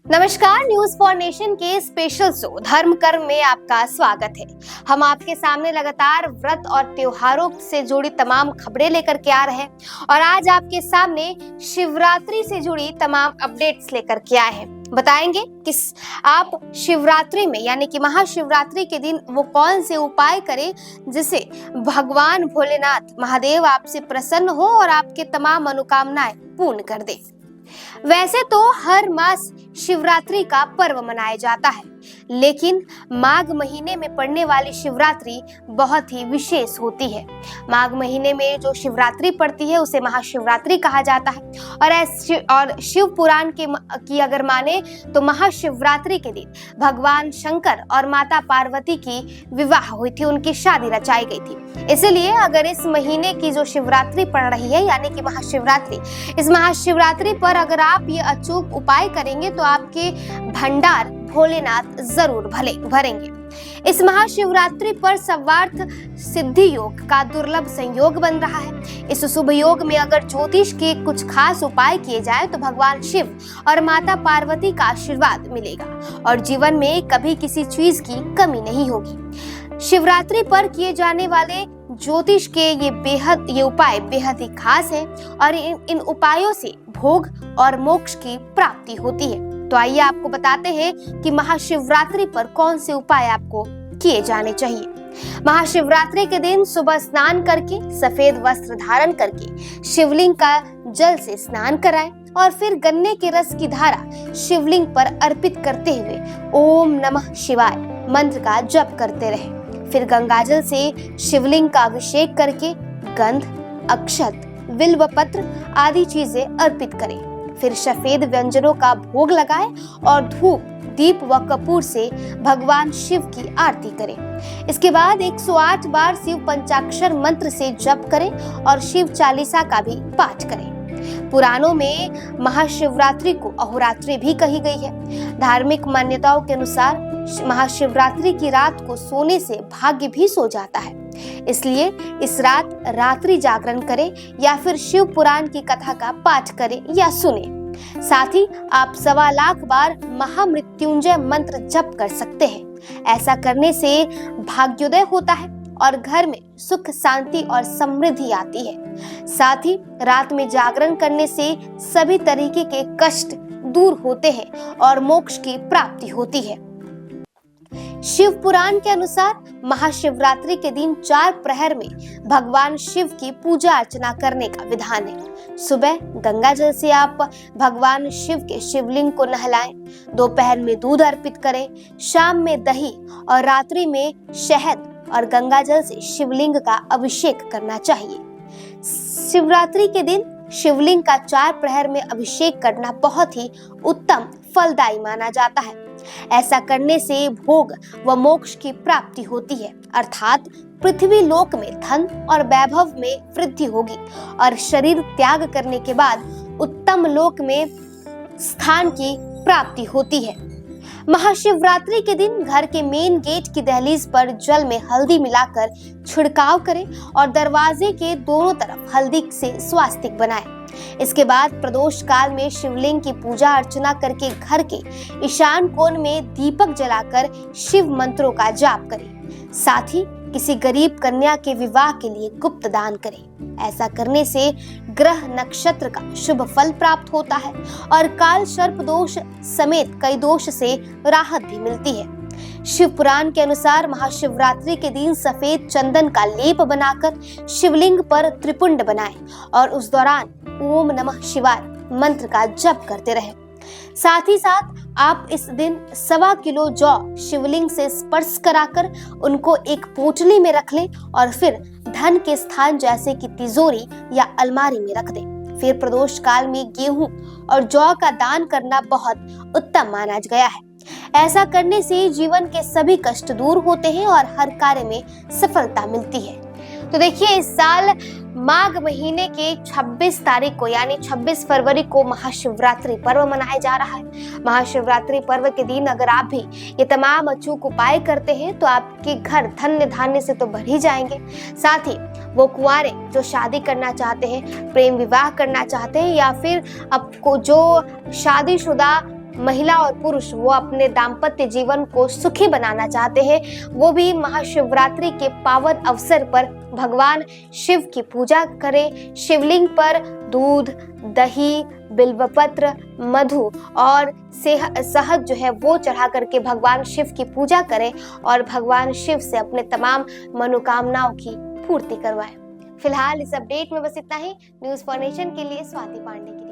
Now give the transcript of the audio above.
नमस्कार, news for nation के special show धर्म कर्म में आपका स्वागत है। हम आपके सामने लगातार व्रत और त्योहारों से जुड़ी तमाम खबरें लेकर के आ रहे हैं और आज आपके सामने शिवरात्रि से जुड़ी तमाम अपडेट्स लेकर के आए हैं। बताएंगे कि आप शिवरात्रि में यानी कि महाशिवरात्रि के दिन वो कौन से उपाय करें जिससे भगवान भोलेनाथ महादेव आपसे प्रसन्न हो और आपके तमाम मनोकामनाएं पूर्ण कर दे। वैसे तो हर मास शिवरात्रि का पर्व मनाया जाता है, लेकिन माघ महीने में पड़ने वाली शिवरात्रि बहुत ही विशेष होती है। माघ महीने में जो शिवरात्रि पड़ती है उसे महाशिवरात्रि कहा जाता है और शिव पुराण की अगर माने तो महाशिवरात्रि के दिन भगवान शंकर और माता पार्वती की विवाह हुई थी, उनकी शादी रचाई गई थी। इसलिए अगर इस महीने की जो शिवरात्रि पड़ रही है यानी कि महाशिवरात्रि, इस महाशिवरात्रि पर अगर आप ये अचूक उपाय करेंगे तो आपके भंडार भोलेनाथ जरूर भरेंगे। इस महाशिवरात्रि पर सर्वार्थ सिद्धि योग का दुर्लभ संयोग बन रहा है। इस शुभ योग में अगर ज्योतिष के कुछ खास उपाय किए जाए तो भगवान शिव और माता पार्वती का आशीर्वाद मिलेगा और जीवन में कभी किसी चीज की कमी नहीं होगी। शिवरात्रि पर किए जाने वाले ज्योतिष के ये उपाय बेहद ही खास हैं और इन उपायों से भोग और मोक्ष की प्राप्ति होती है। तो आइए आपको बताते हैं कि महाशिवरात्रि पर कौन से उपाय आपको किए जाने चाहिए। महाशिवरात्रि के दिन सुबह स्नान करके सफेद वस्त्र धारण करके शिवलिंग का जल से स्नान कराएं और फिर गन्ने के रस की धारा शिवलिंग पर अर्पित करते हुए ओम नमः शिवाय मंत्र का जप करते रहें। फिर गंगाजल से शिवलिंग का अभिषेक करके गंध, अक्षत, बिल्व पत्र आदि चीजें अर्पित करें। फिर सफेद व्यंजनों का भोग लगाएं और धूप, दीप व कपूर से भगवान शिव की आरती करें। इसके बाद 108 बार शिव पंचाक्षर मंत्र से जप करें और शिव चालीसा का भी पाठ करें। पुराणों में महाशिवरात्रि को अहोरात्रि भी कही गई है। धार्मिक मान्यताओं के अनुसार महाशिवरात्रि की रात को सोने से भाग्य भी सो जाता है, इसलिए इस रात रात्रि जागरण करें या फिर शिव पुराण की कथा का पाठ करें या सुने। साथ ही आप 1.25 लाख बार महामृत्युंजय मंत्र जप कर सकते हैं। ऐसा करने से भाग्योदय होता है और घर में सुख, शांति और समृद्धि आती है। साथ ही रात में जागरण करने से सभी तरीके के कष्ट दूर होते हैं और मोक्ष की प्राप्ति होती है। शिव पुराण के अनुसार महाशिवरात्रि के दिन 4 प्रहर में भगवान शिव की पूजा अर्चना करने का विधान है। सुबह गंगा जल से आप भगवान शिव के शिवलिंग को नहलाएं, दोपहर में दूध अर्पित करें, शाम में दही और रात्रि में शहद और गंगा जल से शिवलिंग का अभिषेक करना चाहिए। शिवरात्रि के दिन शिवलिंग का 4 प्रहर में अभिषेक करना बहुत ही उत्तम फलदायी माना जाता है। ऐसा करने से भोग व मोक्ष की प्राप्ति होती है, अर्थात पृथ्वी लोक में धन और वैभव में वृद्धि होगी और शरीर त्याग करने के बाद उत्तम लोक में स्थान की प्राप्ति होती है। महाशिवरात्रि के दिन घर के मेन गेट की दहलीज पर जल में हल्दी मिलाकर छिड़काव करें और दरवाजे के दोनों तरफ हल्दी से स्वास्तिक बनाएं। इसके बाद प्रदोष काल में शिवलिंग की पूजा अर्चना करके घर के ईशान कोण में दीपक जलाकर शिव मंत्रों का जाप करें। साथ ही किसी गरीब कन्या के विवाह के लिए गुप्त दान करें। ऐसा करने से ग्रह नक्षत्र का शुभ फल प्राप्त होता है और काल सर्प दोष समेत कई दोष से राहत भी मिलती है। शिव पुराण के अनुसार महाशिवरात्रि के दिन सफेद चंदन का लेप बनाकर शिवलिंग पर त्रिपुंड बनाएं और उस दौरान ओम नमः शिवाय मंत्र का जप करते रहें। साथ ही साथ आप इस दिन 1.25 किलो जौ शिवलिंग से स्पर्श कराकर उनको एक पोटली में रख लें और फिर धन के स्थान जैसे कि तिजोरी या अलमारी में रख दें। फिर प्रदोष काल में गेहूं और जौ का दान करना बहुत उत्तम माना गया है। ऐसा करने से जीवन के सभी कष्ट दूर होते हैं और हर कार्य में सफलता मिलती है। तो देखिए, इस साल माघ महीने के 26 तारीख को यानी 26 फरवरी को महाशिवरात्रि पर्व मनाया जा रहा है। महाशिवरात्रि पर्व के दिन अगर आप भी ये तमाम अचूक उपाय करते हैं तो आपके घर धन्य धान्य से तो भर ही जाएंगे। साथ ही वो कुंवारे जो शादी करना चाहते हैं, प्रेम विवाह करना चाहते हैं या फिर आपको जो शादीशुदा महिला और पुरुष वो अपने दाम्पत्य जीवन को सुखी बनाना चाहते हैं, वो भी महाशिवरात्रि के पावन अवसर पर भगवान शिव की पूजा करें। शिवलिंग पर दूध, दही, बिल्वपत्र, मधु और शहद जो है वो चढ़ा करके भगवान शिव की पूजा करें और भगवान शिव से अपने तमाम मनोकामनाओं की पूर्ति करवाएं। फिलहाल इस अपडेट में बस इतना ही। न्यूज़ फॉर नेशन के लिए स्वाति पांडे की